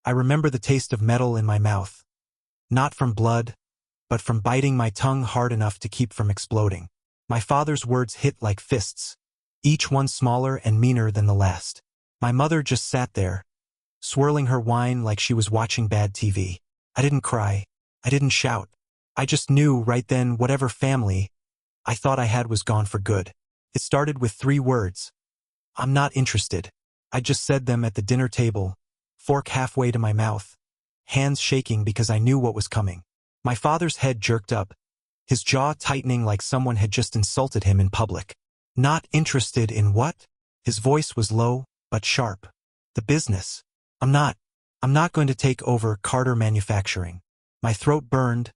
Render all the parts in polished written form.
I remember the taste of metal in my mouth. Not from blood, but from biting my tongue hard enough to keep from exploding. My father's words hit like fists, each one smaller and meaner than the last. My mother just sat there, swirling her wine like she was watching bad TV. I didn't cry. I didn't shout. I just knew right then whatever family I thought I had was gone for good. It started with 3 words. I'm not interested. I just said them at the dinner table, fork halfway to my mouth, hands shaking because I knew what was coming. My father's head jerked up, his jaw tightening like someone had just insulted him in public. Not interested in what? His voice was low, but sharp. The business. I'm not going to take over Carter Manufacturing. My throat burned,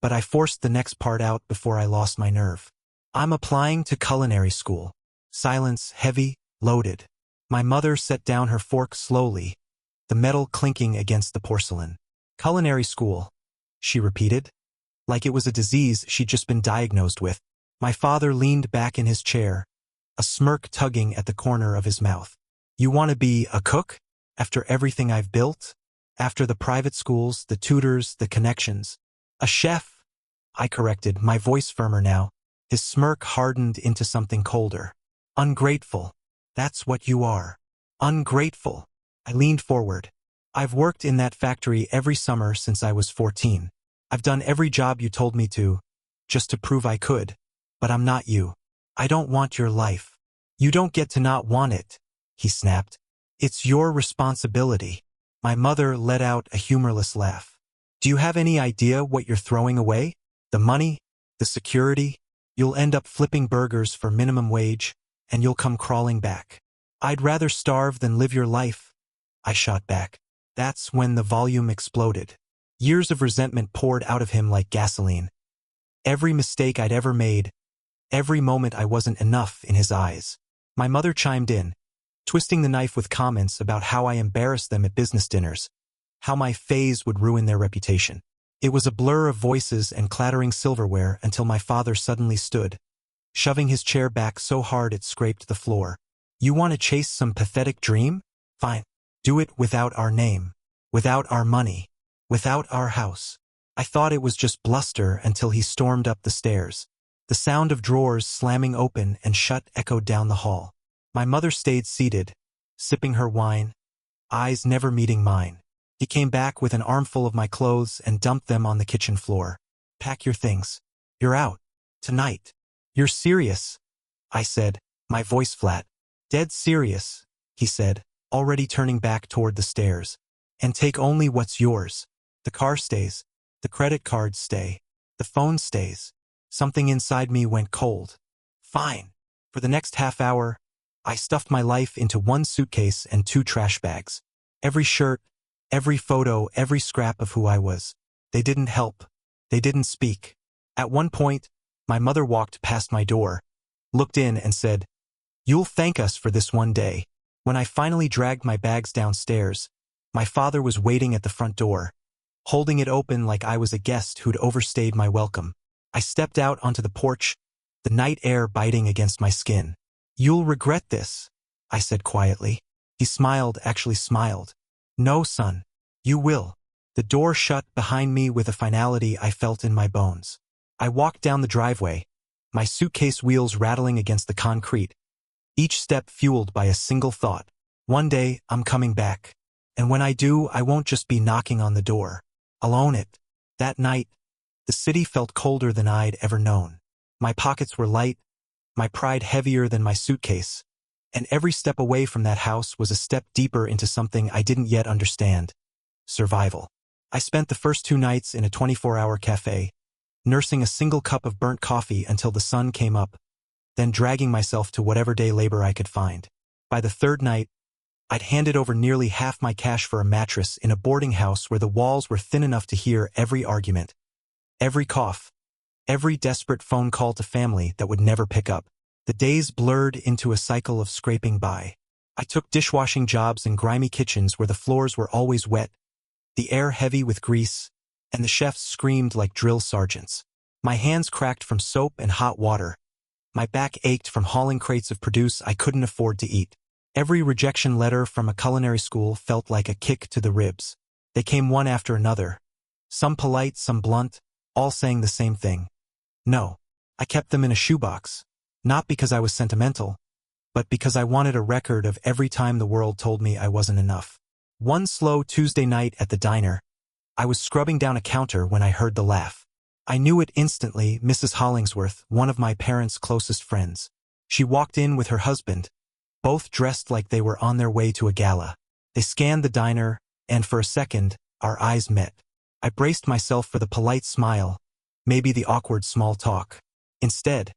but I forced the next part out before I lost my nerve. I'm applying to culinary school. Silence, heavy, loaded. My mother set down her fork slowly, the metal clinking against the porcelain. Culinary school, she repeated, like it was a disease she'd just been diagnosed with. My father leaned back in his chair, a smirk tugging at the corner of his mouth. You want to be a cook? After everything I've built? After the private schools, the tutors, the connections? A chef? I corrected, my voice firmer now. His smirk hardened into something colder. Ungrateful. That's what you are. Ungrateful. I leaned forward. I've worked in that factory every summer since I was 14. I've done every job you told me to, just to prove I could. But I'm not you. I don't want your life. You don't get to not want it, he snapped. It's your responsibility. My mother let out a humorless laugh. Do you have any idea what you're throwing away? The money? The security? You'll end up flipping burgers for minimum wage, and you'll come crawling back. I'd rather starve than live your life, I shot back. That's when the volume exploded. Years of resentment poured out of him like gasoline. Every mistake I'd ever made, every moment I wasn't enough in his eyes. My mother chimed in, twisting the knife with comments about how I embarrassed them at business dinners, how my phase would ruin their reputation. It was a blur of voices and clattering silverware until my father suddenly stood, shoving his chair back so hard it scraped the floor. You want to chase some pathetic dream? Fine. Do it without our name, without our money, without our house. I thought it was just bluster until he stormed up the stairs. The sound of drawers slamming open and shut echoed down the hall. My mother stayed seated, sipping her wine, eyes never meeting mine. He came back with an armful of my clothes and dumped them on the kitchen floor. Pack your things. You're out. Tonight. You're serious, I said, my voice flat. Dead serious, he said, already turning back toward the stairs. And take only what's yours. The car stays. The credit cards stay. The phone stays. Something inside me went cold. Fine. For the next half hour, I stuffed my life into 1 suitcase and 2 trash bags. Every shirt, every photo, every scrap of who I was. They didn't help. They didn't speak. At one point, my mother walked past my door, looked in and said, "You'll thank us for this one day." When I finally dragged my bags downstairs, my father was waiting at the front door, holding it open like I was a guest who'd overstayed my welcome. I stepped out onto the porch, the night air biting against my skin. "You'll regret this," I said quietly. He smiled, actually smiled. "No, son. You will." The door shut behind me with a finality I felt in my bones. I walked down the driveway, my suitcase wheels rattling against the concrete, each step fueled by a single thought. One day, I'm coming back. And when I do, I won't just be knocking on the door. I'll own it. That night, the city felt colder than I'd ever known. My pockets were light, my pride heavier than my suitcase, and every step away from that house was a step deeper into something I didn't yet understand. Survival. I spent the first 2 nights in a 24-hour cafe, nursing a single cup of burnt coffee until the sun came up, then dragging myself to whatever day labor I could find. By the 3rd night, I'd handed over nearly half my cash for a mattress in a boarding house where the walls were thin enough to hear every argument, every cough, every desperate phone call to family that would never pick up. The days blurred into a cycle of scraping by. I took dishwashing jobs in grimy kitchens where the floors were always wet, the air heavy with grease, and the chefs screamed like drill sergeants. My hands cracked from soap and hot water. My back ached from hauling crates of produce I couldn't afford to eat. Every rejection letter from a culinary school felt like a kick to the ribs. They came one after another. Some polite, some blunt, all saying the same thing. No. I kept them in a shoebox. Not because I was sentimental, but because I wanted a record of every time the world told me I wasn't enough. One slow Tuesday night at the diner, I was scrubbing down a counter when I heard the laugh. I knew it instantly, Mrs. Hollingsworth, one of my parents' closest friends. She walked in with her husband, both dressed like they were on their way to a gala. They scanned the diner, and for a second, our eyes met. I braced myself for the polite smile, maybe the awkward small talk. Instead,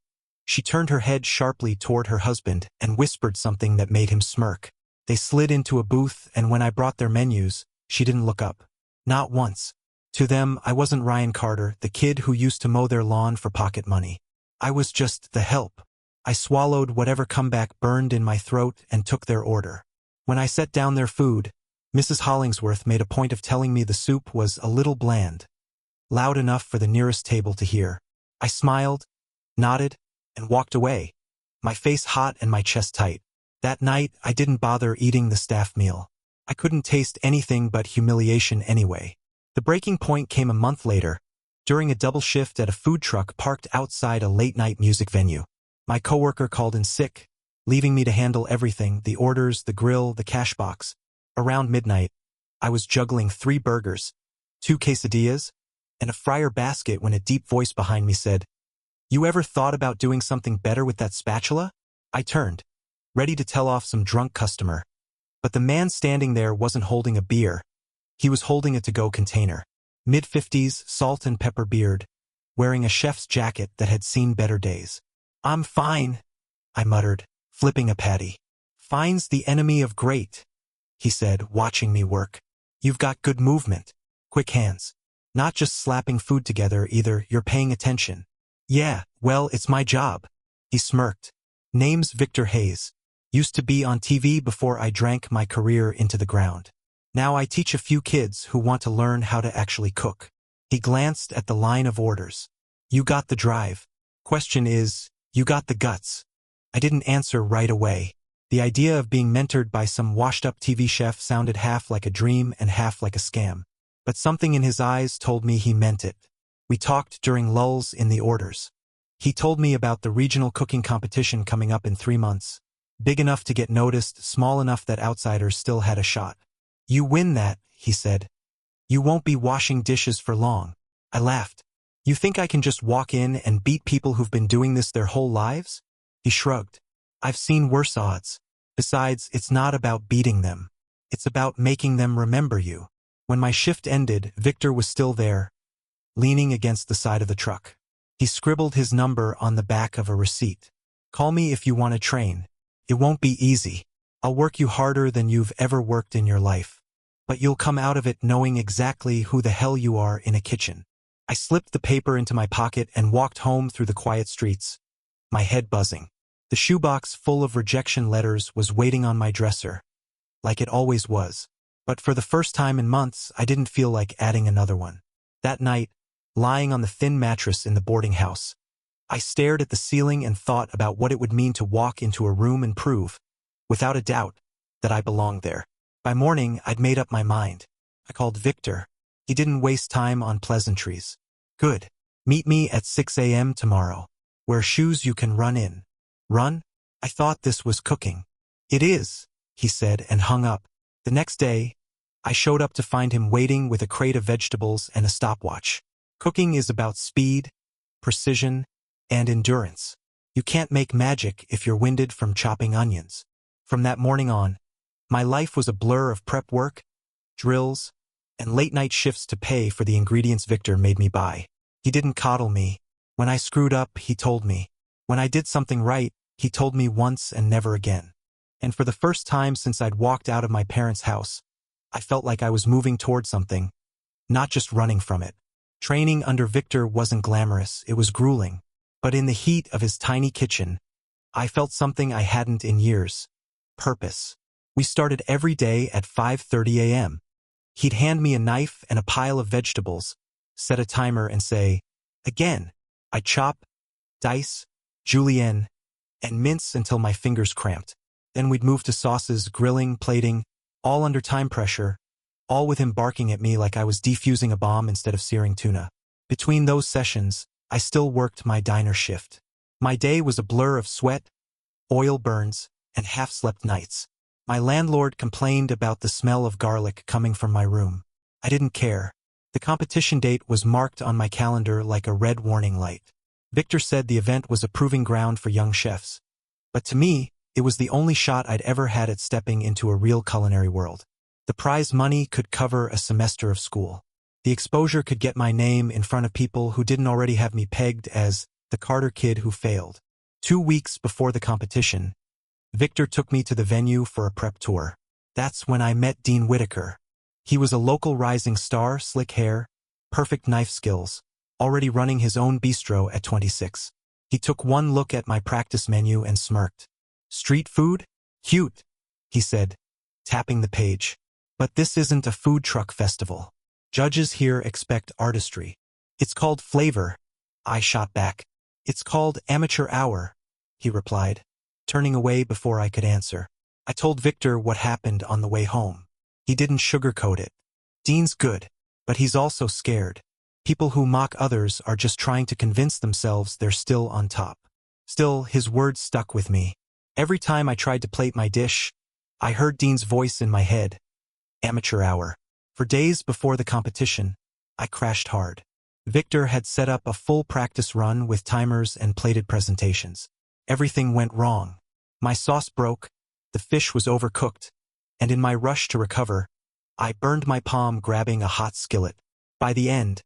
she turned her head sharply toward her husband and whispered something that made him smirk. They slid into a booth, and when I brought their menus, she didn't look up. Not once. To them, I wasn't Ryan Carter, the kid who used to mow their lawn for pocket money. I was just the help. I swallowed whatever comeback burned in my throat and took their order. When I set down their food, Mrs. Hollingsworth made a point of telling me the soup was a little bland, loud enough for the nearest table to hear. I smiled, nodded, and walked away, my face hot and my chest tight. That night, I didn't bother eating the staff meal. I couldn't taste anything but humiliation anyway. The breaking point came a month later, during a double shift at a food truck parked outside a late-night music venue. My coworker called in sick, leaving me to handle everything, the orders, the grill, the cash box. Around midnight, I was juggling 3 burgers, 2 quesadillas, and a fryer basket when a deep voice behind me said, "You ever thought about doing something better with that spatula?" I turned, ready to tell off some drunk customer. But the man standing there wasn't holding a beer. He was holding a to-go container. Mid-50s, salt and pepper beard, wearing a chef's jacket that had seen better days. "I'm fine," I muttered, flipping a patty. "Fine's the enemy of great," he said, watching me work. "You've got good movement. Quick hands. Not just slapping food together either, you're paying attention." "Yeah, well, it's my job." He smirked. "Name's Victor Hayes. Used to be on TV before I drank my career into the ground. Now I teach a few kids who want to learn how to actually cook." He glanced at the line of orders. "You got the drive. Question is, you got the guts." I didn't answer right away. The idea of being mentored by some washed-up TV chef sounded half like a dream and half like a scam. But something in his eyes told me he meant it. We talked during lulls in the orders. He told me about the regional cooking competition coming up in 3 months. Big enough to get noticed, small enough that outsiders still had a shot. "You win that," he said. "You won't be washing dishes for long." I laughed. "You think I can just walk in and beat people who've been doing this their whole lives?" He shrugged. "I've seen worse odds. Besides, it's not about beating them. It's about making them remember you." When my shift ended, Victor was still there, leaning against the side of the truck. He scribbled his number on the back of a receipt. "Call me if you want to train. It won't be easy. I'll work you harder than you've ever worked in your life. But you'll come out of it knowing exactly who the hell you are in a kitchen." I slipped the paper into my pocket and walked home through the quiet streets, my head buzzing. The shoebox full of rejection letters was waiting on my dresser, like it always was. But for the first time in months, I didn't feel like adding another one. That night, lying on the thin mattress in the boarding house, I stared at the ceiling and thought about what it would mean to walk into a room and prove, without a doubt, that I belonged there. By morning, I'd made up my mind. I called Victor. He didn't waste time on pleasantries. "Good. Meet me at 6 a.m. tomorrow. Wear shoes you can run in." Run? I thought this was cooking. "It is," he said and hung up. The next day, I showed up to find him waiting with a crate of vegetables and a stopwatch. Cooking is about speed, precision, and endurance. You can't make magic if you're winded from chopping onions. From that morning on, my life was a blur of prep work, drills, and late-night shifts to pay for the ingredients Victor made me buy. He didn't coddle me. When I screwed up, he told me. When I did something right, he told me once and never again. And for the first time since I'd walked out of my parents' house, I felt like I was moving toward something, not just running from it. Training under Victor wasn't glamorous, it was grueling. But in the heat of his tiny kitchen, I felt something I hadn't in years. Purpose. We started every day at 5:30 a.m. He'd hand me a knife and a pile of vegetables, set a timer and say, "Again." I'd chop, dice, julienne, and mince until my fingers cramped. Then we'd move to sauces, grilling, plating, all under time pressure, all with him barking at me like I was defusing a bomb instead of searing tuna. Between those sessions, I still worked my diner shift. My day was a blur of sweat, oil burns, and half-slept nights. My landlord complained about the smell of garlic coming from my room. I didn't care. The competition date was marked on my calendar like a red warning light. Victor said the event was a proving ground for young chefs. But to me, it was the only shot I'd ever had at stepping into a real culinary world. The prize money could cover a semester of school. The exposure could get my name in front of people who didn't already have me pegged as the Carter kid who failed. 2 weeks before the competition, Victor took me to the venue for a prep tour. That's when I met Dean Whitaker. He was a local rising star, slick hair, perfect knife skills, already running his own bistro at 26. He took one look at my practice menu and smirked. "Street food? Cute," he said, tapping the page. "But this isn't a food truck festival. Judges here expect artistry." "It's called flavor," I shot back. "It's called amateur hour," he replied, turning away before I could answer. I told Victor what happened on the way home. He didn't sugarcoat it. "Dean's good, but he's also scared. People who mock others are just trying to convince themselves they're still on top." Still, his words stuck with me. Every time I tried to plate my dish, I heard Dean's voice in my head. Amateur hour. For days before the competition, I crashed hard. Victor had set up a full practice run with timers and plated presentations. Everything went wrong. My sauce broke, the fish was overcooked, and in my rush to recover, I burned my palm grabbing a hot skillet. By the end,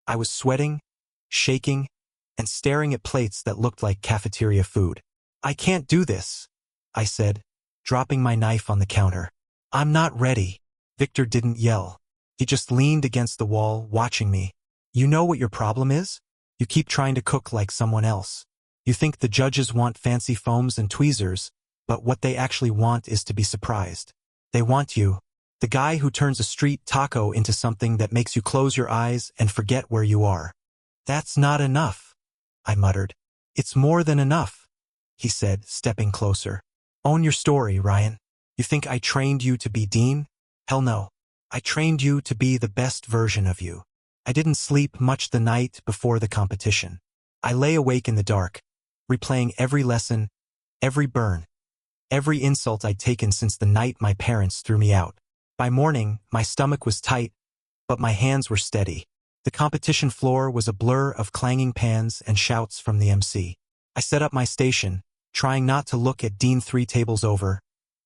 I was sweating, shaking, and staring at plates that looked like cafeteria food. "I can't do this," I said, dropping my knife on the counter. "I'm not ready." Victor didn't yell. He just leaned against the wall, watching me. "You know what your problem is? You keep trying to cook like someone else. You think the judges want fancy foams and tweezers, but what they actually want is to be surprised. They want you, the guy who turns a street taco into something that makes you close your eyes and forget where you are." "That's not enough," I muttered. "It's more than enough," he said, stepping closer. "Own your story, Ryan. You think I trained you to be Dean? Hell no. I trained you to be the best version of you." I didn't sleep much the night before the competition. I lay awake in the dark, replaying every lesson, every burn, every insult I'd taken since the night my parents threw me out. By morning, my stomach was tight, but my hands were steady. The competition floor was a blur of clanging pans and shouts from the MC. I set up my station, trying not to look at Dean 3 tables over,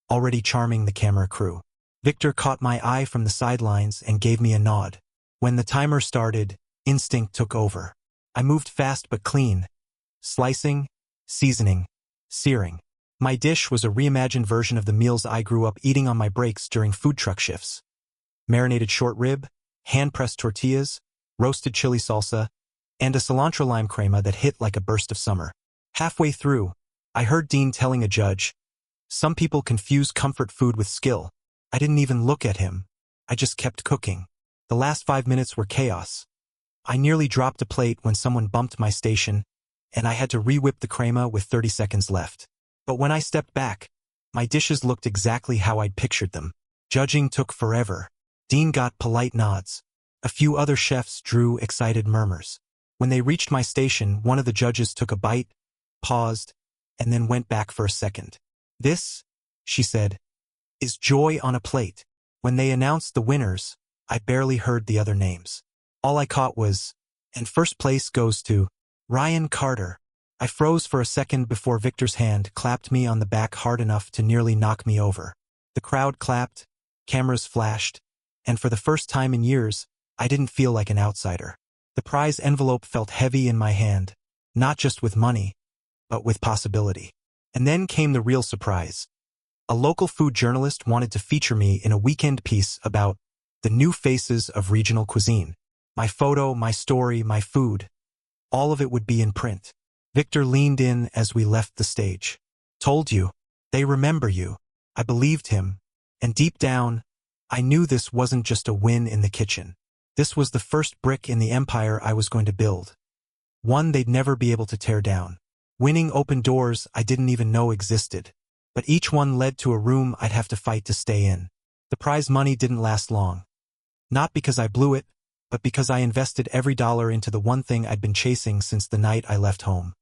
already charming the camera crew. Victor caught my eye from the sidelines and gave me a nod. When the timer started, instinct took over. I moved fast but clean, slicing, seasoning, searing. My dish was a reimagined version of the meals I grew up eating on my breaks during food truck shifts. Marinated short rib, hand-pressed tortillas, roasted chili salsa, and a cilantro lime crema that hit like a burst of summer. Halfway through, I heard Dean telling a judge, "Some people confuse comfort food with skill." I didn't even look at him. I just kept cooking. The last 5 minutes were chaos. I nearly dropped a plate when someone bumped my station, and I had to re-whip the crema with 30 seconds left. But when I stepped back, my dishes looked exactly how I'd pictured them. Judging took forever. Dean got polite nods. A few other chefs drew excited murmurs. When they reached my station, one of the judges took a bite, paused, and then went back for a second. "This," she said, "is joy on a plate." When they announced the winners, I barely heard the other names. All I caught was, "And first place goes to Ryan Carter." I froze for a second before Victor's hand clapped me on the back hard enough to nearly knock me over. The crowd clapped, cameras flashed, and for the first time in years, I didn't feel like an outsider. The prize envelope felt heavy in my hand, not just with money, but with possibility. And then came the real surprise. A local food journalist wanted to feature me in a weekend piece about the new faces of regional cuisine. My photo, my story, my food, all of it would be in print. Victor leaned in as we left the stage. "Told you. They remember you." I believed him, and deep down, I knew this wasn't just a win in the kitchen. This was the first brick in the empire I was going to build. One they'd never be able to tear down. Winning opened doors I didn't even know existed. But each one led to a room I'd have to fight to stay in. The prize money didn't last long. Not because I blew it, but because I invested every dollar into the one thing I'd been chasing since the night I left home.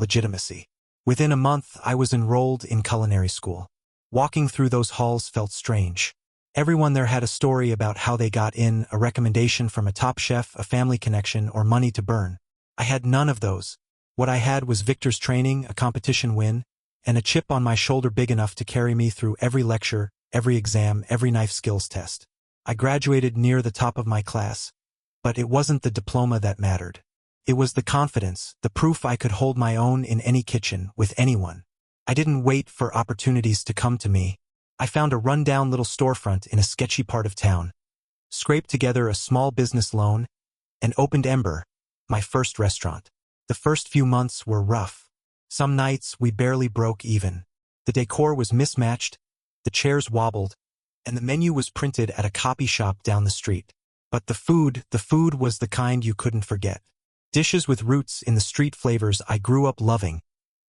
Legitimacy. Within a month, I was enrolled in culinary school. Walking through those halls felt strange. Everyone there had a story about how they got in, a recommendation from a top chef, a family connection, or money to burn. I had none of those. What I had was Victor's training, a competition win, and a chip on my shoulder big enough to carry me through every lecture, every exam, every knife skills test. I graduated near the top of my class, but it wasn't the diploma that mattered. It was the confidence, the proof I could hold my own in any kitchen, with anyone. I didn't wait for opportunities to come to me. I found a rundown little storefront in a sketchy part of town, scraped together a small business loan, and opened Ember, my first restaurant. The first few months were rough. Some nights we barely broke even. The decor was mismatched, the chairs wobbled, and the menu was printed at a copy shop down the street. But the food was the kind you couldn't forget. Dishes with roots in the street flavors I grew up loving,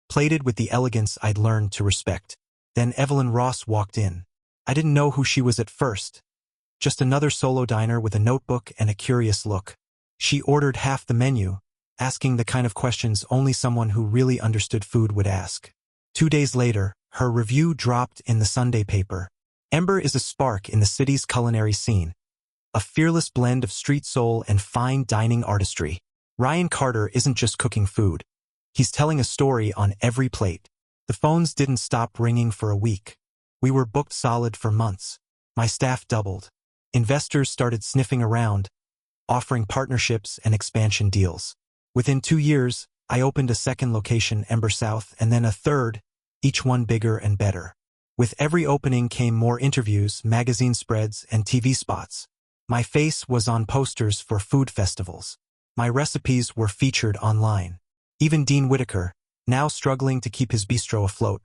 plated with the elegance I'd learned to respect. Then Evelyn Ross walked in. I didn't know who she was at first. Just another solo diner with a notebook and a curious look. She ordered half the menu, asking the kind of questions only someone who really understood food would ask. 2 days later, her review dropped in the Sunday paper. Ember is a spark in the city's culinary scene, a fearless blend of street soul and fine dining artistry. Ryan Carter isn't just cooking food. He's telling a story on every plate. The phones didn't stop ringing for a week. We were booked solid for months. My staff doubled. Investors started sniffing around, offering partnerships and expansion deals. Within 2 years, I opened a second location, Ember South, and then a third, each one bigger and better. With every opening came more interviews, magazine spreads, and TV spots. My face was on posters for food festivals. My recipes were featured online. Even Dean Whitaker, now struggling to keep his bistro afloat,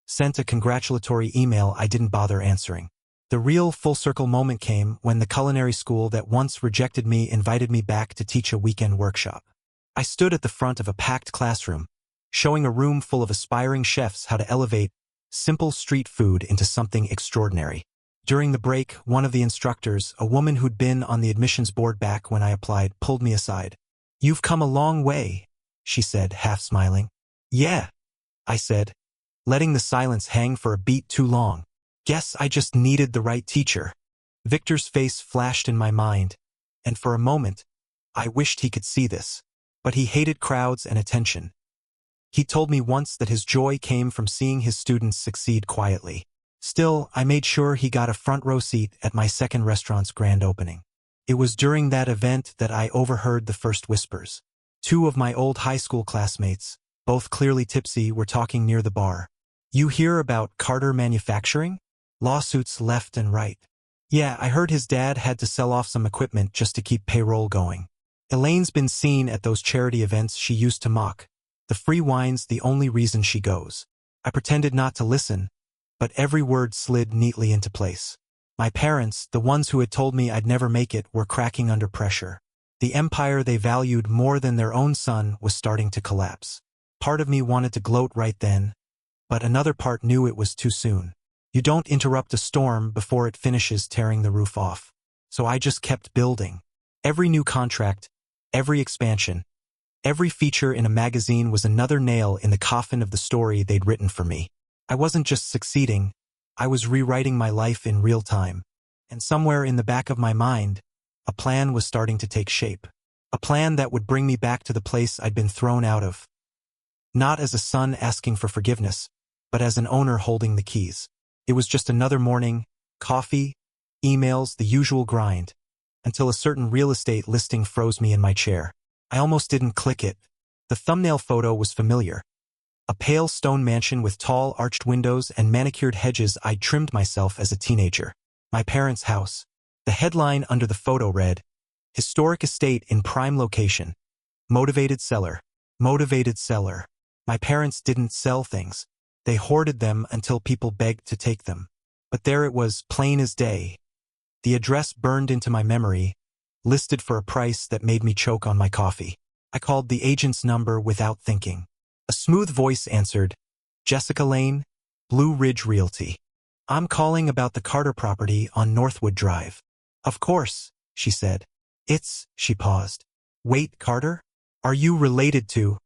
sent a congratulatory email I didn't bother answering. The real full-circle moment came when the culinary school that once rejected me invited me back to teach a weekend workshop. I stood at the front of a packed classroom, showing a room full of aspiring chefs how to elevate simple street food into something extraordinary. During the break, one of the instructors, a woman who'd been on the admissions board back when I applied, pulled me aside. "You've come a long way," she said, half smiling. "Yeah," I said, letting the silence hang for a beat too long. Guess I just needed the right teacher. Victor's face flashed in my mind, and for a moment, I wished he could see this. But he hated crowds and attention. He told me once that his joy came from seeing his students succeed quietly. Still, I made sure he got a front row seat at my second restaurant's grand opening. It was during that event that I overheard the first whispers. 2 of my old high school classmates, both clearly tipsy, were talking near the bar. "You hear about Carter Manufacturing? Lawsuits left and right." "Yeah, I heard his dad had to sell off some equipment just to keep payroll going." Elaine's been seen at those charity events she used to mock. The free wine's the only reason she goes. I pretended not to listen, but every word slid neatly into place. My parents, the ones who had told me I'd never make it, were cracking under pressure. The empire they valued more than their own son was starting to collapse. Part of me wanted to gloat right then, but another part knew it was too soon. You don't interrupt a storm before it finishes tearing the roof off. So I just kept building. Every new contract, every expansion, every feature in a magazine was another nail in the coffin of the story they'd written for me. I wasn't just succeeding, I was rewriting my life in real time. And somewhere in the back of my mind, a plan was starting to take shape. A plan that would bring me back to the place I'd been thrown out of. Not as a son asking for forgiveness, but as an owner holding the keys. It was just another morning, coffee, emails, the usual grind, until a certain real estate listing froze me in my chair. I almost didn't click it. The thumbnail photo was familiar. A pale stone mansion with tall arched windows and manicured hedges I'd trimmed myself as a teenager. My parents' house. The headline under the photo read, "Historic estate in prime location. Motivated seller. Motivated seller." My parents didn't sell things. They hoarded them until people begged to take them. But there it was, plain as day. The address burned into my memory, listed for a price that made me choke on my coffee. I called the agent's number without thinking. A smooth voice answered, "Jessica Lane, Blue Ridge Realty. I'm calling about the Carter property on Northwood Drive." "Of course," she said. She paused. Wait, Carter? Are you related to?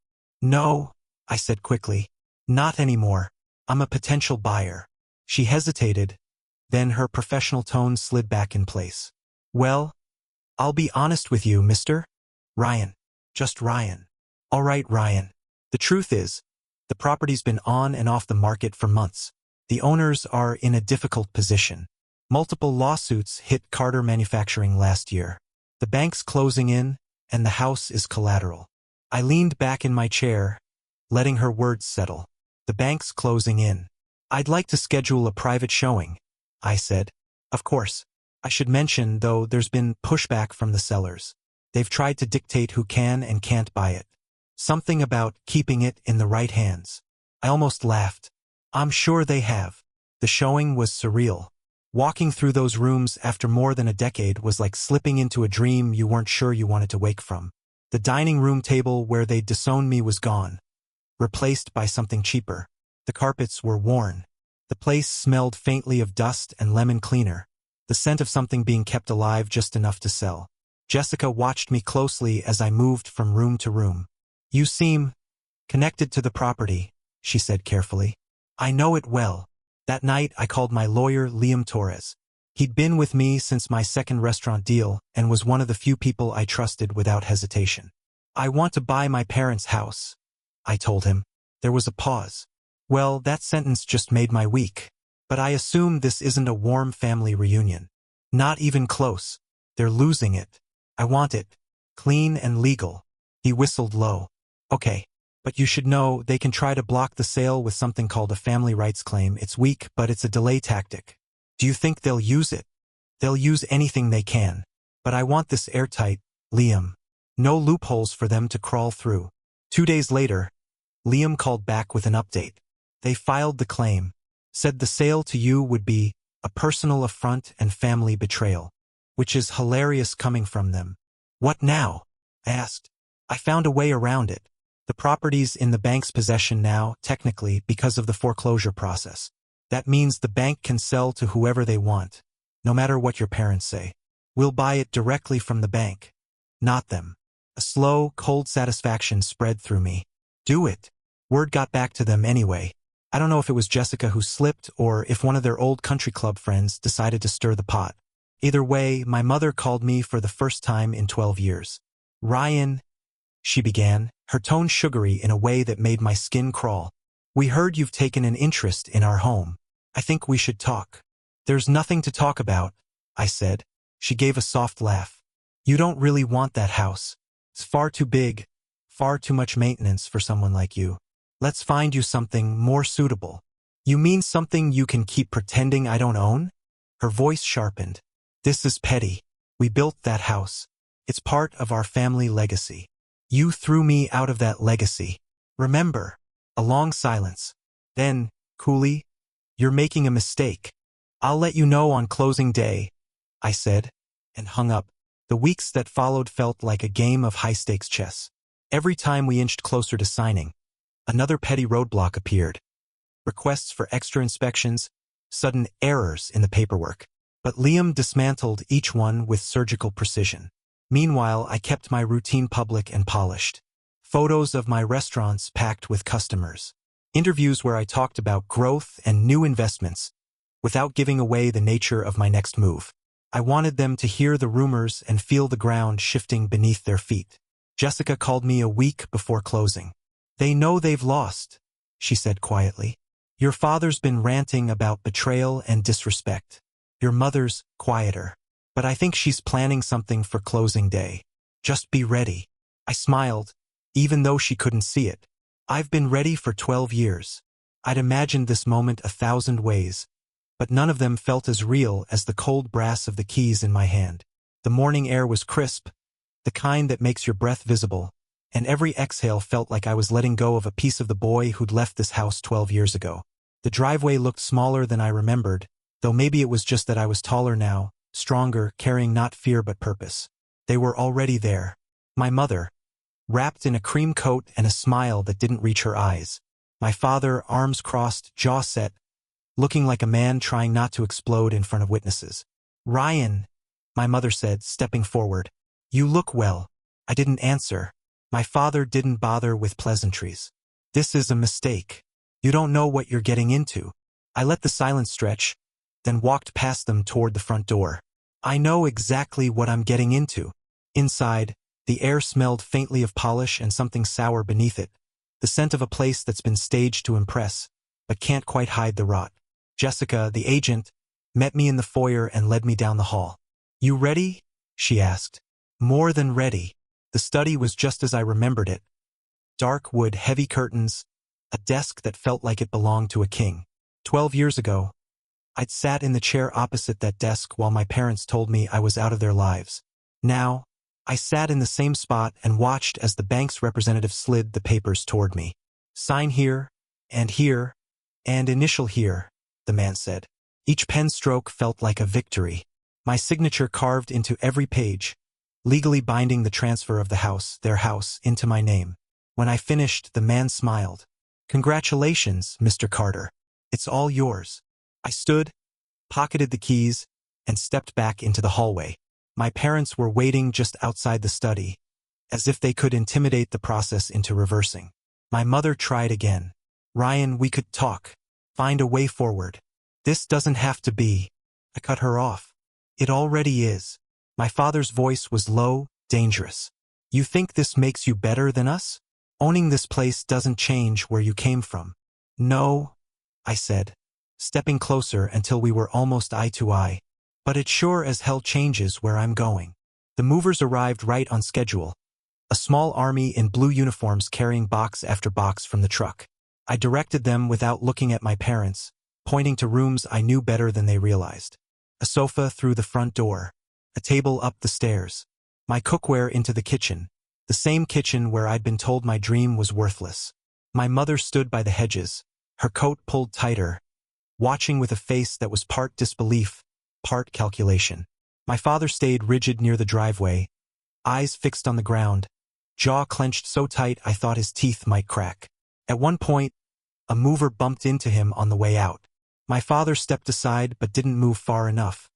No, I said quickly. Not anymore. I'm a potential buyer. She hesitated, then her professional tone slid back in place. Well, I'll be honest with you, Mr. Ryan. Just Ryan. All right, Ryan. The truth is, the property's been on and off the market for months. The owners are in a difficult position. Multiple lawsuits hit Carter Manufacturing last year. The bank's closing in, and the house is collateral. I leaned back in my chair, letting her words settle. The bank's closing in. I'd like to schedule a private showing, I said. Of course. I should mention, though, there's been pushback from the sellers. They've tried to dictate who can and can't buy it. Something about keeping it in the right hands. I almost laughed. I'm sure they have. The showing was surreal. Walking through those rooms after more than a decade was like slipping into a dream you weren't sure you wanted to wake from. The dining room table where they'd disowned me was gone, replaced by something cheaper. The carpets were worn. The place smelled faintly of dust and lemon cleaner, the scent of something being kept alive just enough to sell. Jessica watched me closely as I moved from room to room. You seem connected to the property, she said carefully. I know it well. That night I called my lawyer, Liam Torres. He'd been with me since my second restaurant deal and was one of the few people I trusted without hesitation. I want to buy my parents' house, I told him. There was a pause. Well, that sentence just made my week. But I assume this isn't a warm family reunion. Not even close. They're losing it. I want it. Clean and legal. He whistled low. Okay. But you should know they can try to block the sale with something called a family rights claim. It's weak, but it's a delay tactic. Do you think they'll use it? They'll use anything they can. But I want this airtight, Liam. No loopholes for them to crawl through. 2 days later, Liam called back with an update. They filed the claim, said the sale to you would be a personal affront and family betrayal, which is hilarious coming from them. What now? I asked. I found a way around it. The property's in the bank's possession now, technically, because of the foreclosure process. That means the bank can sell to whoever they want, no matter what your parents say. We'll buy it directly from the bank, not them. A slow, cold satisfaction spread through me. Do it. Word got back to them anyway. I don't know if it was Jessica who slipped or if one of their old country club friends decided to stir the pot. Either way, my mother called me for the first time in 12 years. Ryan, she began, her tone sugary in a way that made my skin crawl. We heard you've taken an interest in our home. I think we should talk. There's nothing to talk about, I said. She gave a soft laugh. You don't really want that house. It's far too big, far too much maintenance for someone like you. Let's find you something more suitable. You mean something you can keep pretending I don't own? Her voice sharpened. This is petty. We built that house. It's part of our family legacy. You threw me out of that legacy. Remember? A long silence. Then, coolly, you're making a mistake. I'll let you know on closing day, I said, and hung up. The weeks that followed felt like a game of high-stakes chess. Every time we inched closer to signing, another petty roadblock appeared. Requests for extra inspections, sudden errors in the paperwork. But Liam dismantled each one with surgical precision. Meanwhile, I kept my routine public and polished. Photos of my restaurants packed with customers. Interviews where I talked about growth and new investments, without giving away the nature of my next move. I wanted them to hear the rumors and feel the ground shifting beneath their feet. Jessica called me a week before closing. They know they've lost, she said quietly. Your father's been ranting about betrayal and disrespect. Your mother's quieter. But I think she's planning something for closing day. Just be ready. I smiled, even though she couldn't see it. I've been ready for 12 years. I'd imagined this moment 1,000 ways, but none of them felt as real as the cold brass of the keys in my hand. The morning air was crisp, the kind that makes your breath visible, and every exhale felt like I was letting go of a piece of the boy who'd left this house 12 years ago. The driveway looked smaller than I remembered, though maybe it was just that I was taller now, stronger, carrying not fear but purpose. They were already there. My mother, wrapped in a cream coat and a smile that didn't reach her eyes. My father, arms crossed, jaw set, looking like a man trying not to explode in front of witnesses. Ryan, my mother said, stepping forward. You look well. I didn't answer. My father didn't bother with pleasantries. This is a mistake. You don't know what you're getting into. I let the silence stretch, then walked past them toward the front door. I know exactly what I'm getting into. Inside, the air smelled faintly of polish and something sour beneath it, the scent of a place that's been staged to impress, but can't quite hide the rot. Jessica, the agent, met me in the foyer and led me down the hall. You ready? She asked. More than ready. The study was just as I remembered it. Dark wood, heavy curtains, a desk that felt like it belonged to a king. 12 years ago, I'd sat in the chair opposite that desk while my parents told me I was out of their lives. Now, I sat in the same spot and watched as the bank's representative slid the papers toward me. Sign here, and initial here, the man said. Each pen stroke felt like a victory. My signature carved into every page, legally binding the transfer of the house, their house, into my name. When I finished, the man smiled. Congratulations, Mr. Carter. It's all yours. I stood, pocketed the keys, and stepped back into the hallway. My parents were waiting just outside the study, as if they could intimidate the process into reversing. My mother tried again. Ryan, we could talk. Find a way forward. This doesn't have to be. I cut her off. It already is. My father's voice was low, dangerous. You think this makes you better than us? Owning this place doesn't change where you came from. No, I said, stepping closer until we were almost eye to eye. But it sure as hell changes where I'm going. The movers arrived right on schedule, a small army in blue uniforms carrying box after box from the truck. I directed them without looking at my parents, pointing to rooms I knew better than they realized. A sofa through the front door, a table up the stairs, my cookware into the kitchen, the same kitchen where I'd been told my dream was worthless. My mother stood by the hedges, her coat pulled tighter, watching with a face that was part disbelief, part calculation. My father stayed rigid near the driveway, eyes fixed on the ground, jaw clenched so tight I thought his teeth might crack. At one point, a mover bumped into him on the way out. My father stepped aside but didn't move far enough,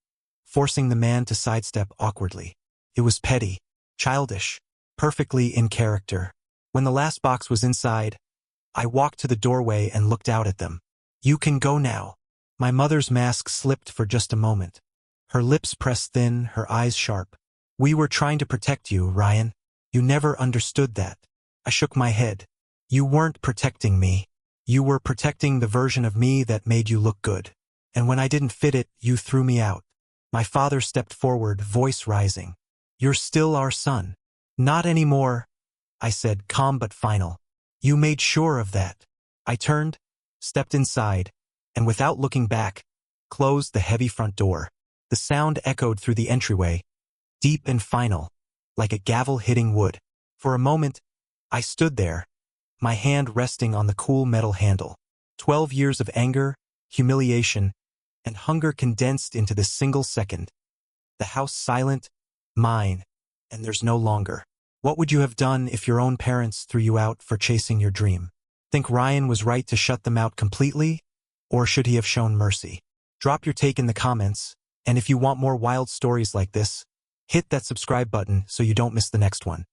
forcing the man to sidestep awkwardly. It was petty, childish, perfectly in character. When the last box was inside, I walked to the doorway and looked out at them. You can go now. My mother's mask slipped for just a moment. Her lips pressed thin, her eyes sharp. We were trying to protect you, Ryan. You never understood that. I shook my head. You weren't protecting me. You were protecting the version of me that made you look good. And when I didn't fit it, you threw me out. My father stepped forward, voice rising. You're still our son. Not anymore, I said, calm but final. You made sure of that. I turned, stepped inside, and without looking back, closed the heavy front door. The sound echoed through the entryway, deep and final, like a gavel hitting wood. For a moment, I stood there, my hand resting on the cool metal handle. 12 years of anger, humiliation, and hunger condensed into this single second. The house silent, mine, and there's no longer. What would you have done if your own parents threw you out for chasing your dream? Think Ryan was right to shut them out completely? Or should he have shown mercy? Drop your take in the comments, and if you want more wild stories like this, hit that subscribe button so you don't miss the next one.